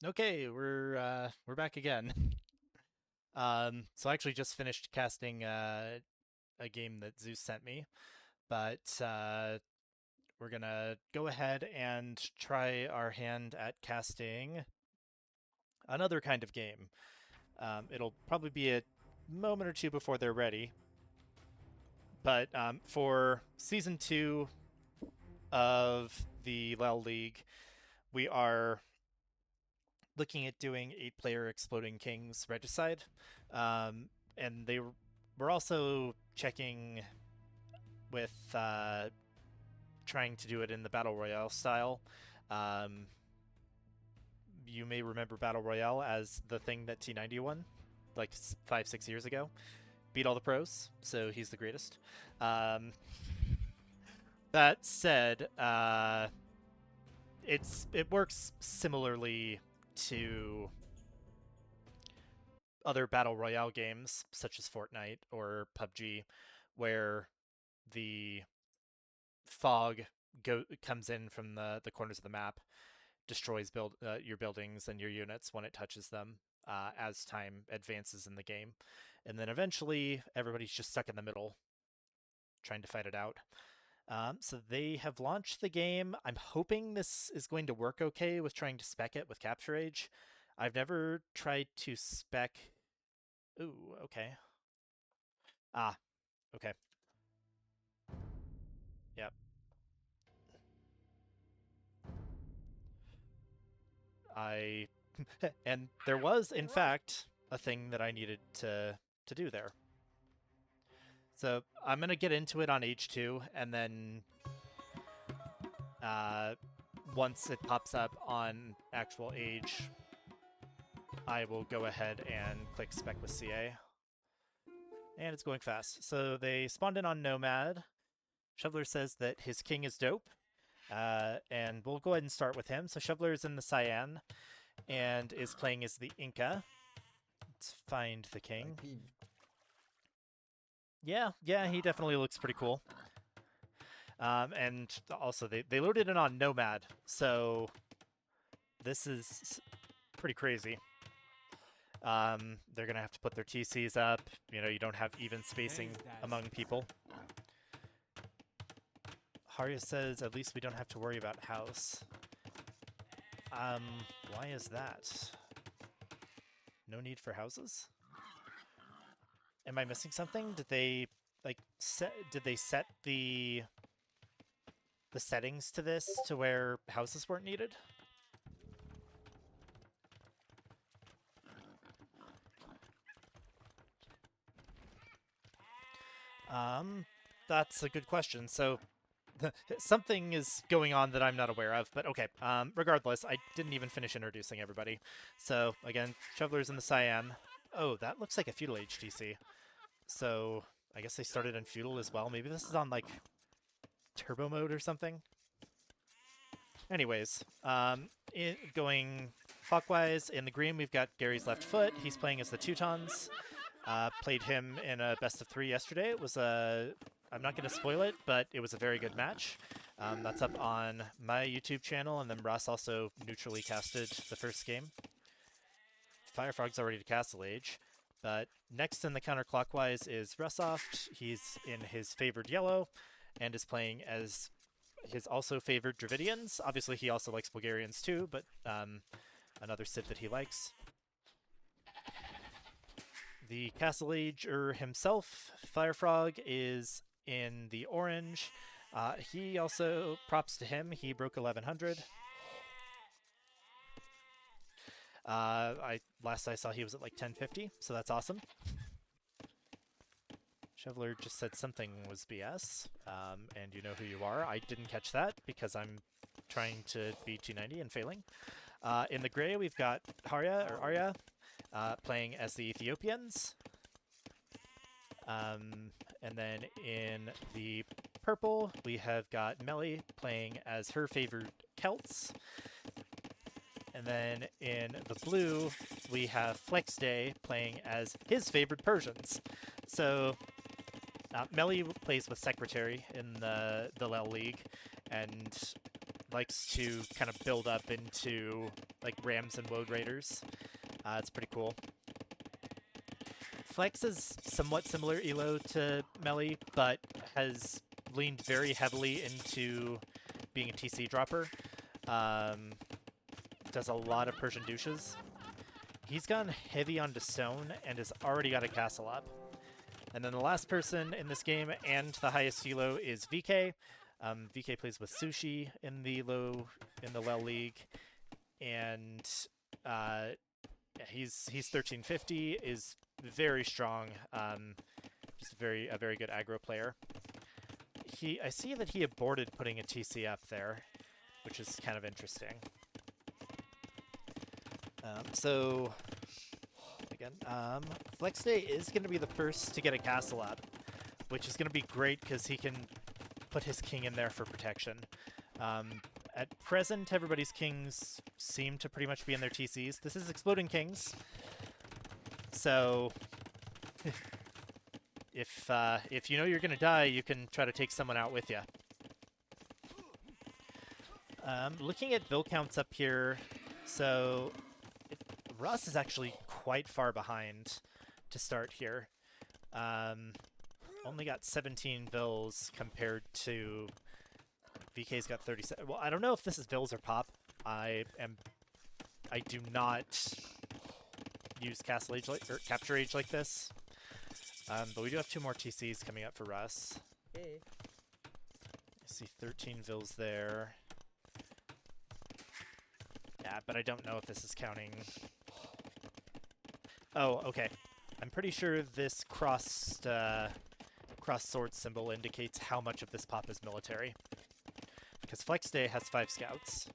Okay, we're back again. So I actually just finished casting a game that Zeus sent me, but we're gonna go ahead and try our hand at casting another kind of game. It'll probably be a moment or two before they're ready, but for season 2 of the LEL League, we are looking at doing 8-player Exploding Kings Regicide. And they were also checking with trying to do it in the Battle Royale style. Um, you may remember Battle Royale as the thing that T90 won like 5-6 years ago. Beat all the pros, so he's the greatest. Um, that said, it works similarly to other battle royale games such as Fortnite or PUBG, where the fog comes in from the corners of the map, destroys your buildings and your units when it touches them as time advances in the game, and then eventually everybody's just stuck in the middle trying to fight it out. So they have launched the game. I'm hoping this is going to work okay with trying to spec it with Capture Age. I've never tried to spec. Ooh, okay. Ah, okay. Yep. I and there was in fact a thing that I needed to do there. So I'm gonna get into it on H2, and then uh, once it pops up on actual Age, I will go ahead and click spec with CA. And it's going fast. So they spawned in on Nomad. Shoveler says that his king is dope. And we'll go ahead and start with him. So Shoveler is in the Cyan and is playing as the Inca. Let's find the king. Yeah, he definitely looks pretty cool. And also, they loaded it on Nomad, so this is pretty crazy. They're going to have to put their TCs up. You don't have even spacing among people. Harya says, at least we don't have to worry about house. Why is that? No need for houses? Am I missing something? Did they set the settings to this to where houses weren't needed? That's a good question. So something is going on that I'm not aware of, but okay. Regardless, I didn't even finish introducing everybody. So again, Shoveler's in the Cyan. Oh, that looks like a feudal HTC. So I guess they started in feudal as well. Maybe this is on like turbo mode or something. Anyways, going clockwise in the green, we've got Gary's left foot. He's playing as the Teutons. Played him in a best of 3 yesterday. It was I'm not going to spoil it, but it was a very good match. That's up on my YouTube channel, and then Ross also neutrally casted the first game. Firefrog's already to Castle Age, but next in the counterclockwise is Russoft. He's in his favored yellow, and is playing as his also favored Dravidians. Obviously, he also likes Bulgarians too, but another Cid that he likes. The Castle Ager himself, Firefrog, is in the orange. He also, props to him, he broke 1100. Last I saw he was at like 1050, so that's awesome. Shoveler just said something was BS, and you know who you are. I didn't catch that because I'm trying to be 290 and failing. In the gray, we've got Arya, playing as the Ethiopians. And then in the purple, we have got Melly playing as her favored Celts. And then in the blue, we have Flex Day playing as his favorite Persians. So Melly plays with Secretary in the LEL League, and likes to kind of build up into like Rams and Woad Raiders. It's pretty cool. Flex is somewhat similar elo to Melly, but has leaned very heavily into being a TC dropper. Does a lot of Persian douches. He's gone heavy onto stone and has already got a castle up. And then the last person in this game and the highest elo is VK. VK plays with Sushi in the LEL League, and he's 1350, is very strong, just a very good aggro player. I see that he aborted putting a TCF there, which is kind of interesting. So again, Flex Day is going to be the first to get a castle up, which is going to be great because he can put his king in there for protection. At present, everybody's kings seem to pretty much be in their TCs. This is Exploding Kings, so if you know you're gonna die, you can try to take someone out with you. Looking at bill counts up here, so Russ is actually quite far behind to start here. Only got 17 bills compared to VK's got 37. Well, I don't know if this is bills or pop. I do not use Castle Age or Capture Age like this. But we do have 2 more TCs coming up for Russ. Hey. I see 13 vills there. Yeah, but I don't know if this is counting. Oh, okay. I'm pretty sure this cross sword symbol indicates how much of this pop is military. Because Flex Day has 5 scouts.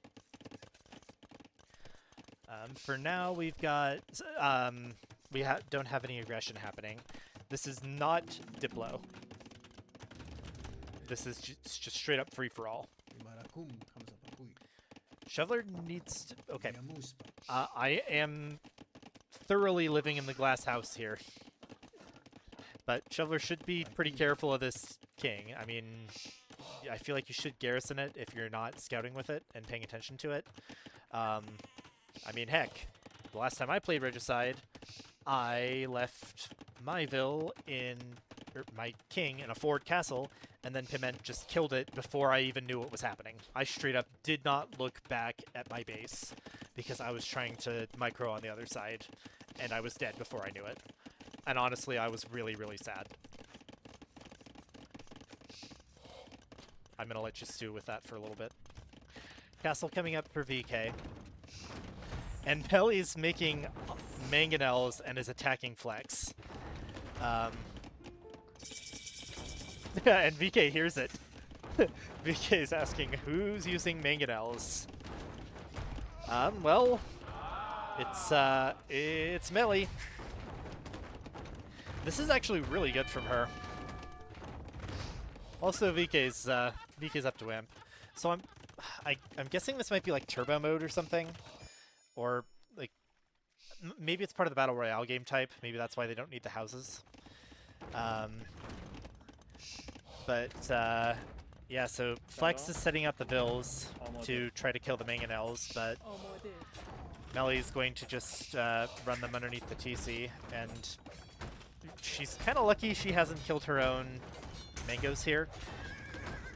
For now, we've got... we don't have any aggression happening. This is not Diplo. This is just straight up free-for-all. Shoveler needs to... Okay. I am thoroughly living in the glass house here. But Shoveler should be pretty careful of this king. I mean, I feel like you should garrison it if you're not scouting with it and paying attention to it. I mean, heck, the last time I played Regicide, I left my my king in a forward castle, and then Piment just killed it before I even knew what was happening. I straight up did not look back at my base because I was trying to micro on the other side, and I was dead before I knew it. And honestly, I was really, really sad. I'm gonna let you stew with that for a little bit. Castle coming up for VK. And Pelly's making mangonels and is attacking Flex. And VK hears it. VK is asking, who's using mangonels? Well, it's Melly. This is actually really good from her. Also, VK's up to Imp. So I'm guessing this might be like turbo mode or something. Or, like, maybe it's part of the Battle Royale game type. Maybe that's why they don't need the houses. Yeah, so Flex is setting up the bills to try to kill the mangonels, but Melly's going to just run them underneath the TC, and she's kind of lucky she hasn't killed her own mangoes here.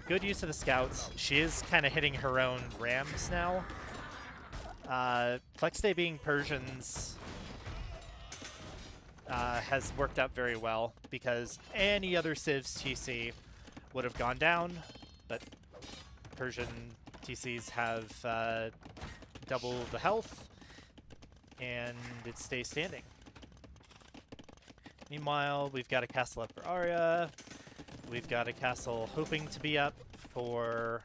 Good use of the scouts. She is kind of hitting her own rams now. Flex Day being Persians has worked out very well because any other Civ's TC would have gone down, but Persian TCs have double the health, and it stays standing. Meanwhile, we've got a castle up for Arya. We've got a castle hoping to be up for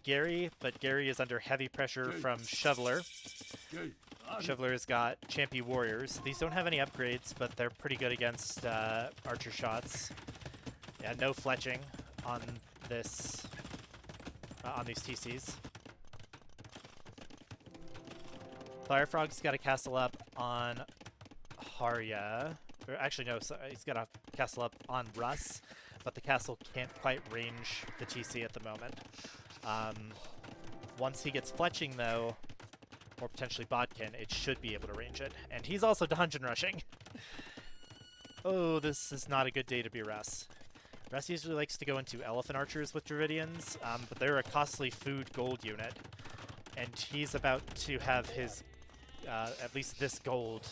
Gary, but Gary is under heavy pressure from Shoveler. Shoveler's got Champy Warriors. These don't have any upgrades, but they're pretty good against archer shots. Yeah, no fletching on this on these TCs. Firefrog's got a castle up on Harya. Or actually, no, so he's got a castle up on Russ, but the castle can't quite range the TC at the moment. Once he gets fletching, though, or potentially Bodkin, it should be able to range it. And he's also dungeon rushing. Oh, this is not a good day to be Russ. Russ usually likes to go into Elephant Archers with Dravidians, but they're a costly food gold unit. And he's about to have his, at least this gold,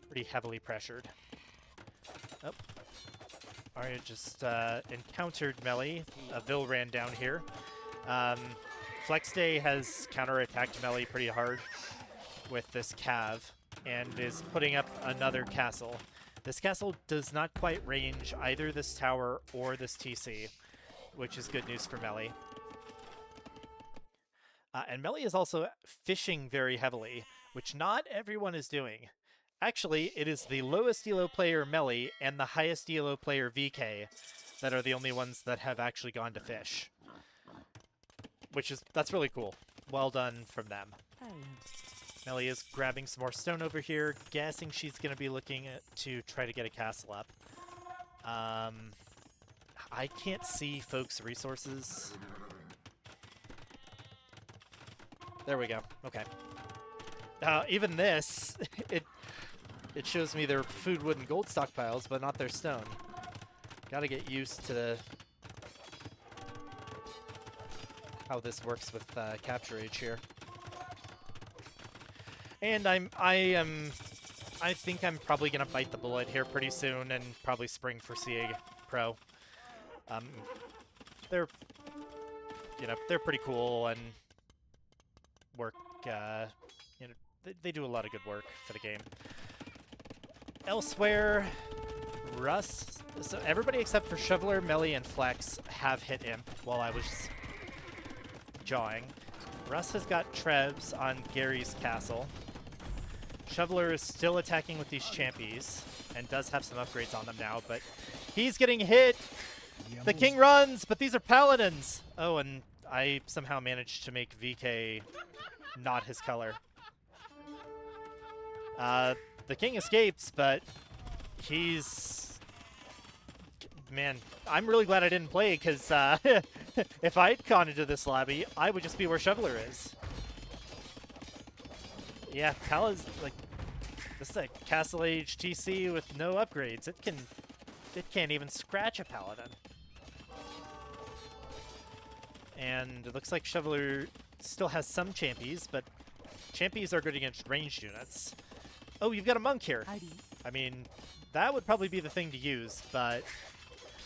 pretty heavily pressured. Oh. Arya just encountered Melee. Vil ran down here. Flexday has counterattacked Melee pretty hard with this Cav and is putting up another castle. This castle does not quite range either this tower or this TC, which is good news for Melee. And Melee is also fishing very heavily, which not everyone is doing. Actually, it is the lowest elo player Melee and the highest elo player VK that are the only ones that have actually gone to fish. That's really cool. Well done from them. Melee is grabbing some more stone over here, guessing she's going to be looking to try to get a castle up. I can't see folks' resources. There we go. Okay. Even this, it shows me their food, wood, and gold stockpiles, but not their stone. Gotta get used to how this works with capture age here. And I think I'm probably gonna bite the bullet here pretty soon and probably spring for CA Pro. They're pretty cool and work. They do a lot of good work for the game. Elsewhere, Russ. So everybody except for Shoveler, Melee, and Flex have hit Imp while I was jawing. Russ has got Trebs on Gary's castle. Shoveler is still attacking with these Champies and does have some upgrades on them now, but he's getting hit. The king runs, but these are Paladins. Oh, and I somehow managed to make VK not his color. The king escapes, but he's... Man, I'm really glad I didn't play, because if I'd gone into this lobby, I would just be where Shoveler is. Yeah, Pala's like... This is a Castle Age TC with no upgrades. It can't even scratch a Paladin. And it looks like Shoveler still has some Champies, but Champies are good against ranged units. Oh, you've got a monk here. I mean, that would probably be the thing to use, but...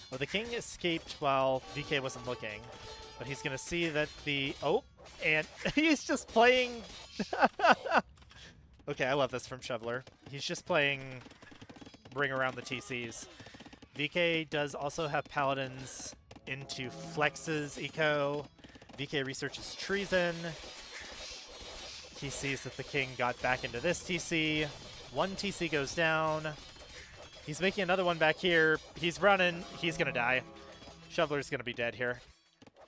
Well, the king escaped while VK wasn't looking, but he's going to see that the... Oh, and he's just playing... Okay, I love this from Shoveler. He's just playing bring around the TCs. VK does also have Paladins into Flex's eco. VK researches Treason. He sees that the king got back into this TC. One TC goes down. He's making another one back here. He's running. He's going to die. Shoveler's going to be dead here.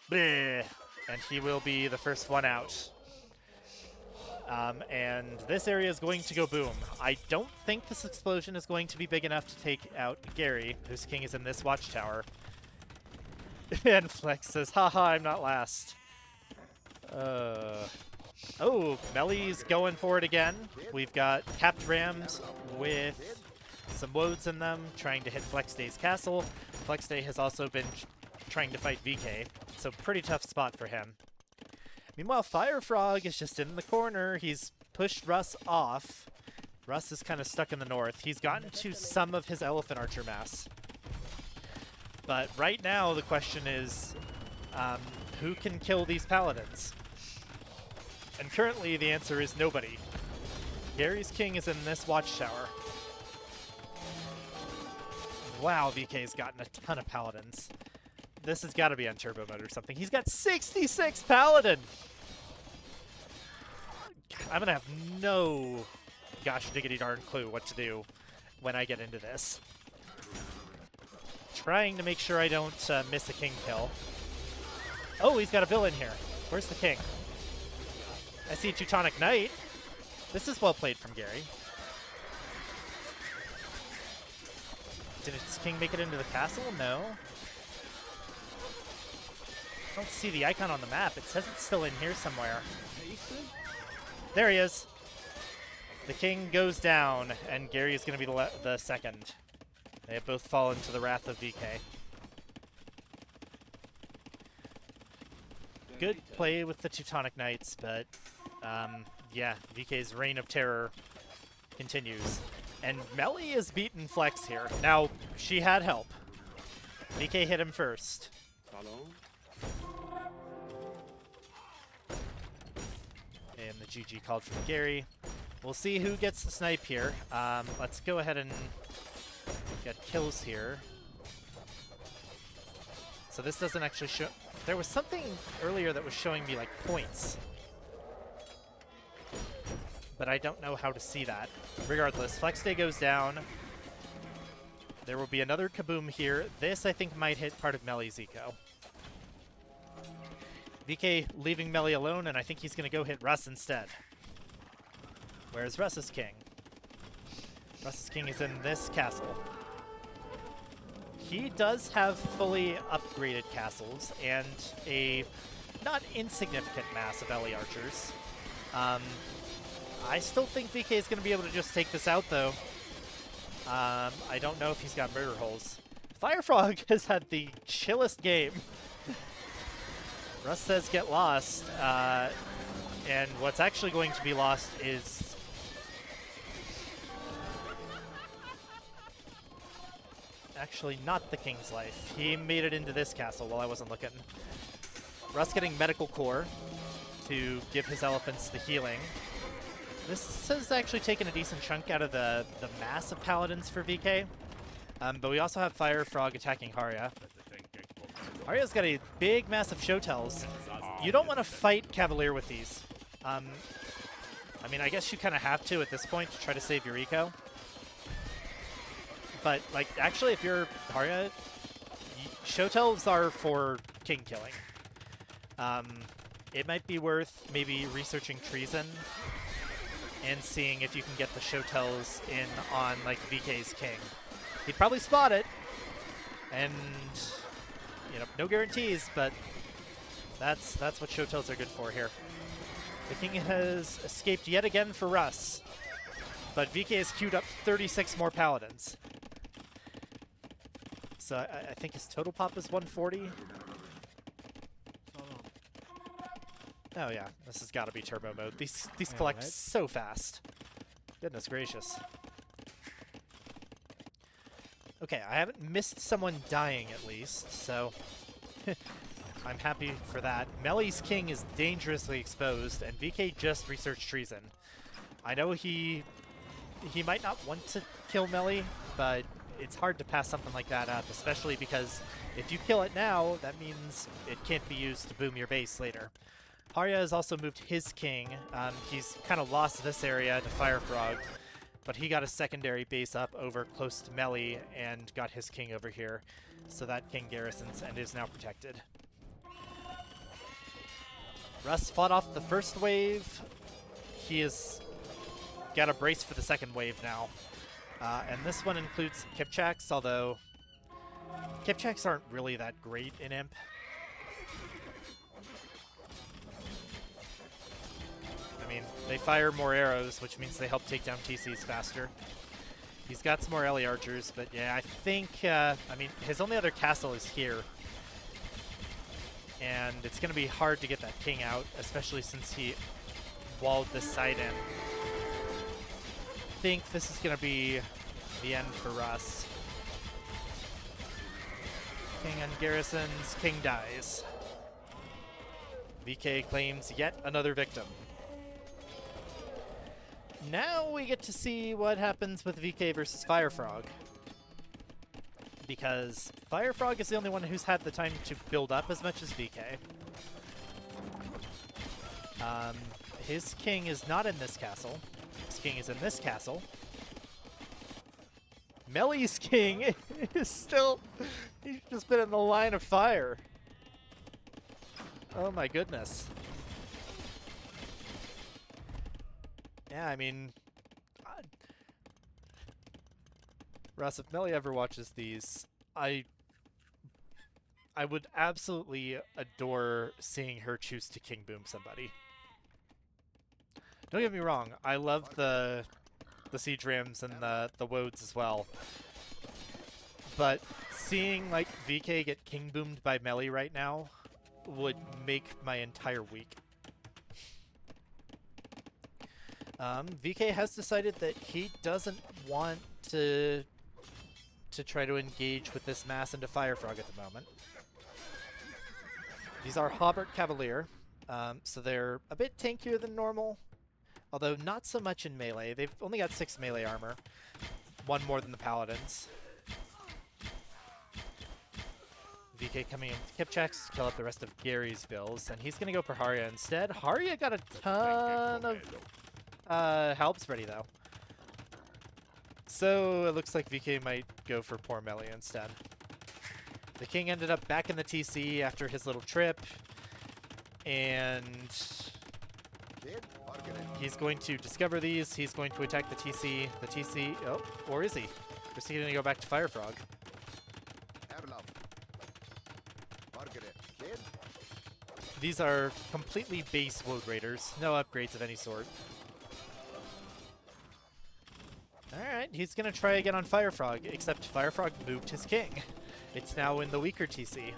Bleh. And he will be the first one out. And this area is going to go boom. I don't think this explosion is going to be big enough to take out Gary, whose king is in this watchtower. And Flex says, haha, I'm not last. Oh, Melee's going for it again. We've got capped rams with some woads in them, trying to hit Flexday's castle. Flexday has also been trying to fight VK, so pretty tough spot for him. Meanwhile, Firefrog is just in the corner. He's pushed Russ off. Russ is kind of stuck in the north. He's gotten to some of his Elephant Archer mass. But right now, the question is, who can kill these Paladins? And currently, the answer is nobody. Gary's king is in this watchtower. Wow, VK's gotten a ton of Paladins. This has got to be on turbo mode or something. He's got 66 Paladin! I'm going to have no gosh diggity darn clue what to do when I get into this. Trying to make sure I don't miss a king kill. Oh, he's got a villain here. Where's the king? I see Teutonic Knight. This is well played from Gary. Did his king make it into the castle? No. don't see the icon on the map. It says it's still in here somewhere. There he is. The king goes down, and Gary is going to be the second. They have both fallen to the wrath of VK. Good play with the Teutonic Knights, but yeah, VK's reign of terror continues. And Melly is beaten Flex here. Now, she had help. VK hit him first. And the GG called from Gary. We'll see who gets the snipe here. Let's go ahead and get kills here. So this doesn't actually show... There was something earlier that was showing me like points. But I don't know how to see that. Regardless, Flex Day goes down. There will be another kaboom here. This, I think, might hit part of Melly's eco. VK leaving Melly alone, and I think he's going to go hit Russ instead. Where's Russ's king? Russ's king is in this castle. He does have fully upgraded castles and a not insignificant mass of LE archers. I still think VK is going to be able to just take this out, though. I don't know if he's got murder holes. Firefrog has had the chillest game. Russ says get lost, and what's actually going to be lost is... actually not the king's life. He made it into this castle while I wasn't looking. Russ getting medical core to give his elephants the healing. This has actually taken a decent chunk out of the mass of paladins for VK. But we also have Firefrog attacking Harya. Harya's got a big mass of show tells. You don't want to fight Cavalier with these. I mean, I guess you kind of have to at this point to try to save your eco. But, like, actually, if you're Harya, show tells are for king killing. It might be worth maybe researching treason and seeing if you can get the show tells in on, like, VK's king. He'd probably spot it, and, you know, no guarantees, but that's what show tells are good for here. The king has escaped yet again for Russ, but VK has queued up 36 more paladins. So I think his total pop is 140. Oh yeah, this has got to be turbo mode. These collect so fast. Goodness gracious. Okay, I haven't missed someone dying at least, so I'm happy for that. Melly's king is dangerously exposed, and VK just researched treason. I know he might not want to kill Melly, but it's hard to pass something like that up, especially because if you kill it now, that means it can't be used to boom your base later. Harya has also moved his king. He's kind of lost this area to Firefrog, but he got a secondary base up over close to Melly and got his king over here, so that king garrisons and is now protected. Russ fought off the first wave. He has got a brace for the second wave now. And this one includes Kipchaks, although Kipchaks aren't really that great in Imp. I mean, they fire more arrows, which means they help take down TCs faster. He's got some more LE archers, but yeah, I think, I mean, his only other castle is here. And it's going to be hard to get that king out, especially since he walled this side in. I think this is going to be the end for Russ. King ungarrisons, king dies. VK claims yet another victim. Now we get to see what happens with VK versus Firefrog. Because Firefrog is the only one who's had the time to build up as much as VK. His king is not in this castle. His king is in this castle. Melly's king is still... He's just been in the line of fire. Oh my goodness. Yeah, I mean... Russ, if Melly ever watches these, I I would absolutely adore seeing her choose to King Boom somebody. Don't get me wrong, I love the Siege Rams and the Wodes as well. But seeing like VK get King Boomed by Melee right now would make my entire week. VK has decided that he doesn't want to try to engage with this mass into Firefrog at the moment. These are Hobart Cavalier, so they're a bit tankier than normal, although not so much in melee. They've only got 6 melee armor, 1 more than the Paladins. VK coming in with Kipchaks to kill up the rest of Gary's bills, and he's going to go for Harya instead. Harya got a ton of helps ready, though. So it looks like VK might go for poor melee instead. The King ended up back in the TC after his little trip, and he's going to discover these. He's going to attack the TC. The TC, oh, or is he? Or is he going to go back to Firefrog? These are completely base Woad Raiders, no upgrades of any sort. Alright, he's going to try again on Firefrog, except Firefrog moved his king. It's now in the weaker TC.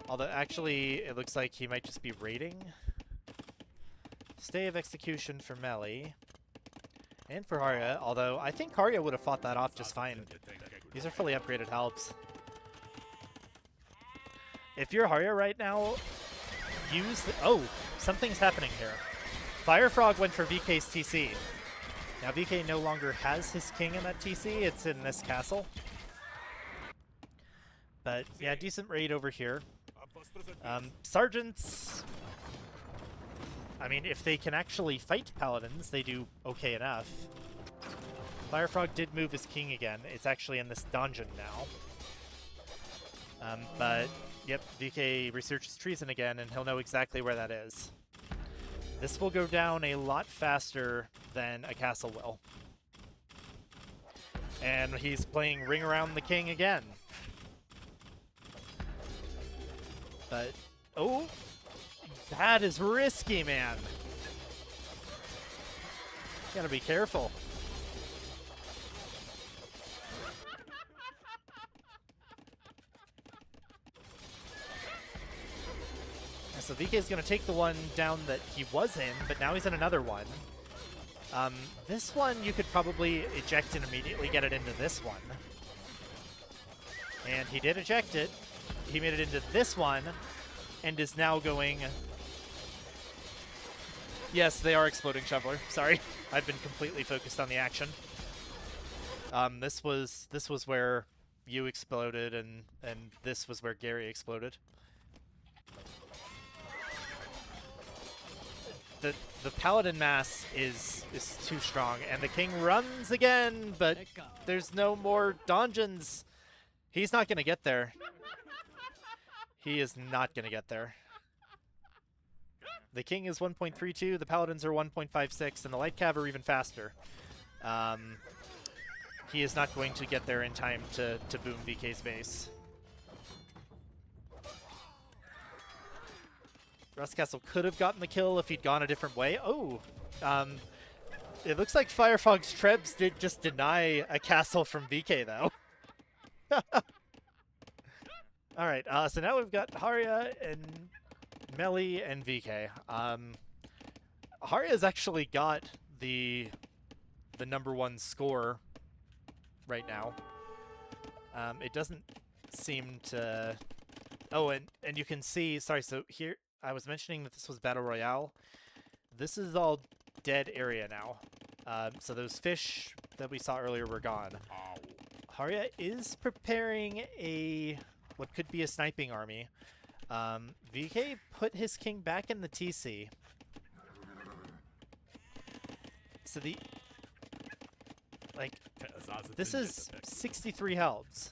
Although actually, it looks like he might just be raiding. Stay of Execution for Melee. And for Harya, although I think Harya would have fought that off just fine. These are fully upgraded helps. If you're Harya right now, use the... Oh, something's happening here. Firefrog went for VK's TC. Now VK no longer has his king in that TC, it's in this castle. But yeah, decent raid over here. Sergeants... I mean, if they can actually fight Paladins, they do okay enough. Firefrog did move his king again. It's actually in this dungeon now. But... Yep, VK researches treason again, and he'll know exactly where that is. This will go down a lot faster than a castle will. And he's playing Ring Around the King again. But, oh, that is risky, man. Gotta be careful. So VK is going to take the one down that he was in, but now he's in another one. This one you could probably eject and immediately get it into this one. And he did eject it. He made it into this one and is now going... Yes, they are exploding Shoveler. Sorry. I've been completely focused on the action. This was where you exploded and this was where Gary exploded. The Paladin mass is too strong, and the King runs again, but there's no more dungeons. He's not going to get there. He is not going to get there. The King is 1.32, the Paladins are 1.56, and the Light Cav are even faster. He is not going to get there in time to boom VK's base. Rustcastle could have gotten the kill if he'd gone a different way. Oh, it looks like Firefrog's Trebs did just deny a castle from VK, though. All right, so now we've got Harya and Melee and VK. Harya's actually got the #1 score right now. It doesn't seem to... Oh, and you can see... Sorry, so here... I was mentioning that this was Battle Royale. This is all dead area now. So those fish that we saw earlier were gone. Harya is preparing what could be a sniping army. VK put his king back in the TC. So this is 63 helps.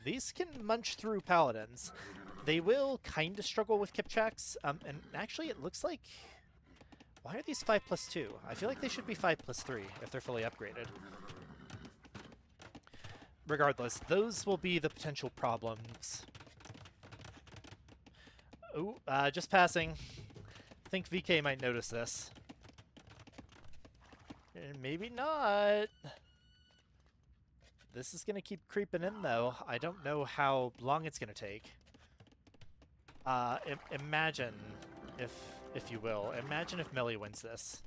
These can munch through Paladins. They will kind of struggle with Kipchaks, and actually it looks like... Why are these 5+2? I feel like they should be 5+3 if they're fully upgraded. Regardless, those will be the potential problems Ooh, just passing. I think VK might notice this. Maybe not. This is gonna keep creeping in, though. I don't know how long it's gonna take. Imagine, if you will, imagine if Melly wins this.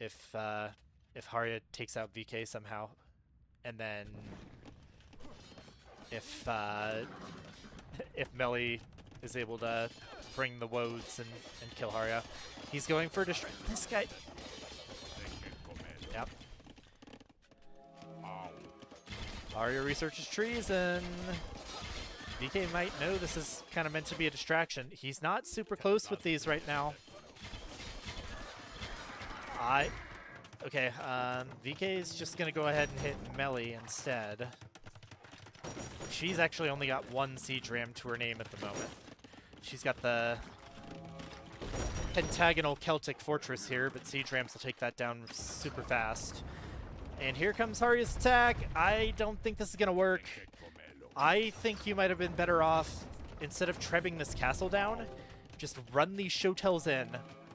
If Harya takes out VK somehow, and then if Melly is able to bring the woads and kill Harya, he's going for this guy. Yep. Harya researches trees, and VK might know this is kind of meant to be a distraction. He's not super close with these right now. Okay, VK is just going to go ahead and hit Melly instead. She's actually only got one Siege Ram to her name at the moment. She's got the pentagonal Celtic fortress here, but Siege Rams will take that down super fast. And here comes Harya's attack. I don't think this is going to work. I think you might have been better off, instead of trebbing this castle down, just run these Showtells in.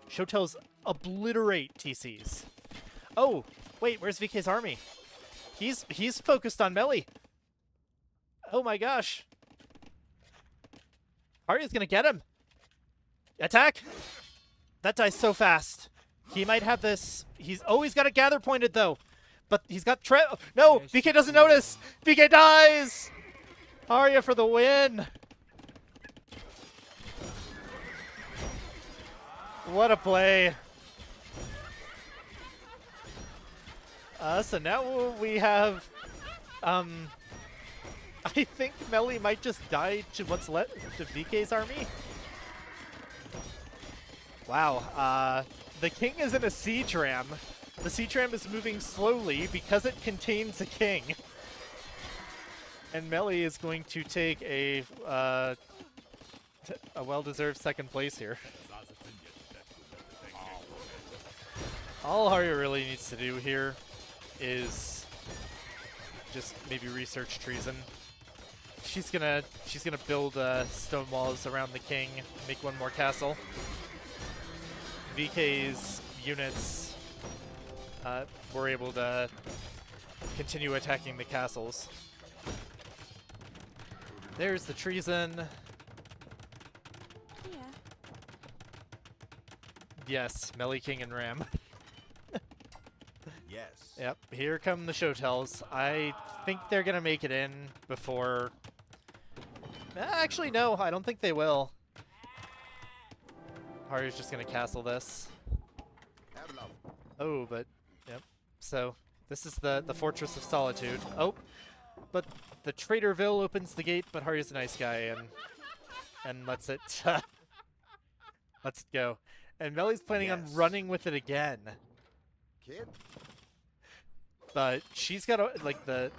Showtells obliterate TCs. Oh, wait, where's VK's army? He's focused on Melly. Oh my gosh. Harya's gonna get him. Attack! That dies so fast. He might have this. He's always got a gather pointed though. But he's got no! VK doesn't notice! VK dies! Harya for the win! What a play. So now we have, I think Melly might just die to what's left to VK's army. Wow, the king is in a siege ram. The siege ram is moving slowly because it contains a king. And Melly is going to take a well-deserved second place here. All Harya really needs to do here is just maybe research treason. She's gonna build stone walls around the king, make one more castle. VK's units were able to continue attacking the castles. There's the treason. Yeah. Yes, Melly, King, and Ram. Yes. Yep, here come the Showtells. I think they're gonna make it in before... Actually, no, I don't think they will. Harya's just gonna castle this. Oh, but... Yep. So, this is the Fortress of Solitude. Oh, but the Traitorville opens the gate, but Harya's a nice guy and lets it... lets it go. And Melly's planning on running with it again. Kid? But she's got a, like, the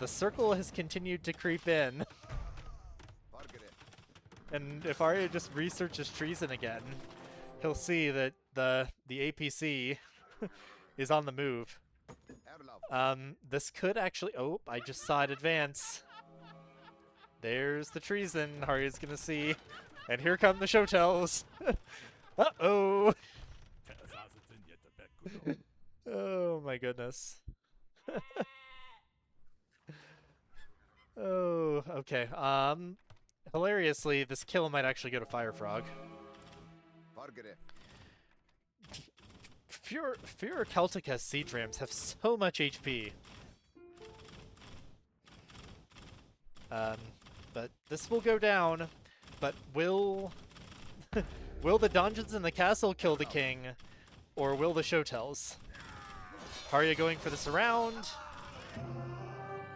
circle has continued to creep in. And if Harya just researches treason again, he'll see that the APC is on the move. This could actually... Oh, I just saw it advance. There's the treason Harya's gonna see. And here come the Showtells. Uh-oh. Oh my goodness. Oh, okay. Hilariously, this kill might actually go to Firefrog. Fewer Celtica siege rams have so much HP. But this will go down. But will will the dungeons in the castle kill the king, or will the Showtells? Harya going for the surround,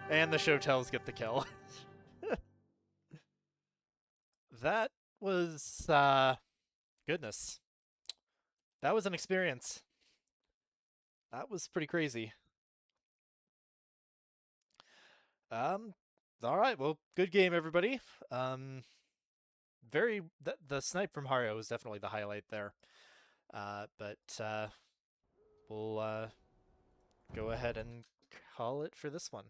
and the Showtells get the kill. That was goodness. That was an experience. That was pretty crazy. All right, well, good game, everybody. The snipe from Harya was definitely the highlight there. But we'll go ahead and call it for this one.